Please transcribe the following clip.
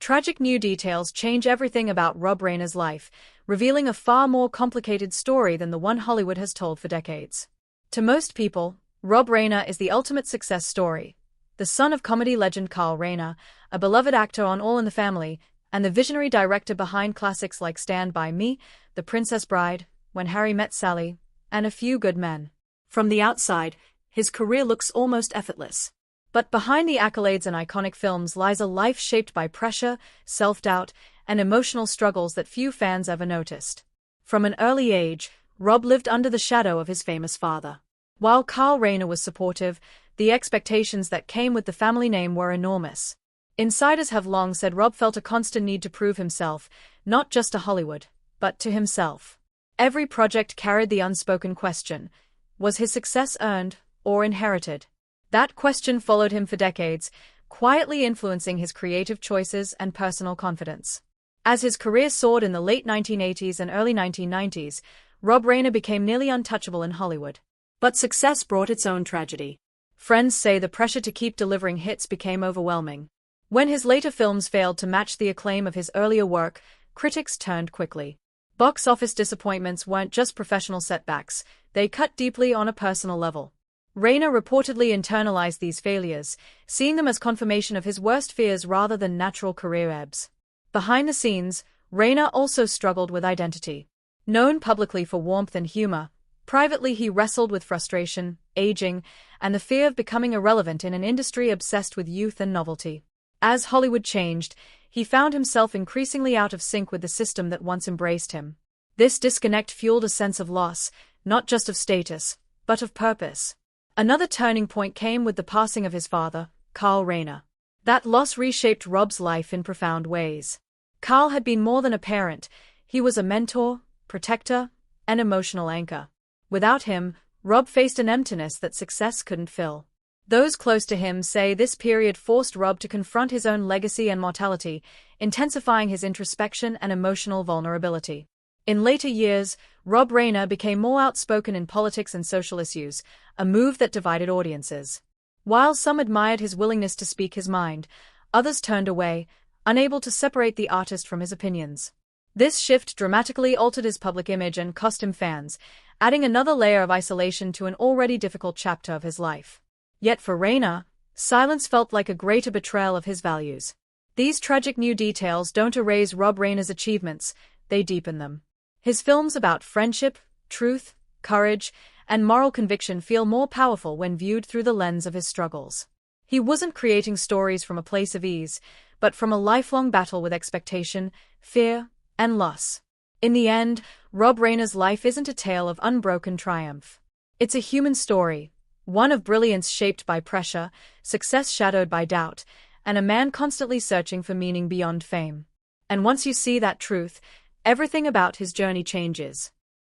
Tragic new details change everything about Rob Reiner's life, revealing a far more complicated story than the one Hollywood has told for decades. To most people, Rob Reiner is the ultimate success story. The son of comedy legend Carl Reiner, a beloved actor on All in the Family, and the visionary director behind classics like Stand By Me, The Princess Bride, When Harry Met Sally, and A Few Good Men. From the outside, his career looks almost effortless. But behind the accolades and iconic films lies a life shaped by pressure, self-doubt, and emotional struggles that few fans ever noticed. From an early age, Rob lived under the shadow of his famous father. While Carl Reiner was supportive, the expectations that came with the family name were enormous. Insiders have long said Rob felt a constant need to prove himself, not just to Hollywood, but to himself. Every project carried the unspoken question: was his success earned or inherited? That question followed him for decades, quietly influencing his creative choices and personal confidence. As his career soared in the late 1980s and early 1990s, Rob Reiner became nearly untouchable in Hollywood. But success brought its own tragedy. Friends say the pressure to keep delivering hits became overwhelming. When his later films failed to match the acclaim of his earlier work, critics turned quickly. Box office disappointments weren't just professional setbacks, they cut deeply on a personal level. Reiner reportedly internalized these failures, seeing them as confirmation of his worst fears rather than natural career ebbs. Behind the scenes, Reiner also struggled with identity. Known publicly for warmth and humor, privately he wrestled with frustration, aging, and the fear of becoming irrelevant in an industry obsessed with youth and novelty. As Hollywood changed, he found himself increasingly out of sync with the system that once embraced him. This disconnect fueled a sense of loss, not just of status, but of purpose. Another turning point came with the passing of his father, Carl Reiner. That loss reshaped Rob's life in profound ways. Carl had been more than a parent, he was a mentor, protector, and emotional anchor. Without him, Rob faced an emptiness that success couldn't fill. Those close to him say this period forced Rob to confront his own legacy and mortality, intensifying his introspection and emotional vulnerability. In later years, Rob Reiner became more outspoken in politics and social issues, a move that divided audiences. While some admired his willingness to speak his mind, others turned away, unable to separate the artist from his opinions. This shift dramatically altered his public image and cost him fans, adding another layer of isolation to an already difficult chapter of his life. Yet for Reiner, silence felt like a greater betrayal of his values. These tragic new details don't erase Rob Reiner's achievements, they deepen them. His films about friendship, truth, courage, and moral conviction feel more powerful when viewed through the lens of his struggles. He wasn't creating stories from a place of ease, but from a lifelong battle with expectation, fear, and loss. In the end, Rob Reiner's life isn't a tale of unbroken triumph. It's a human story, one of brilliance shaped by pressure, success shadowed by doubt, and a man constantly searching for meaning beyond fame. And once you see that truth, everything about his journey changes.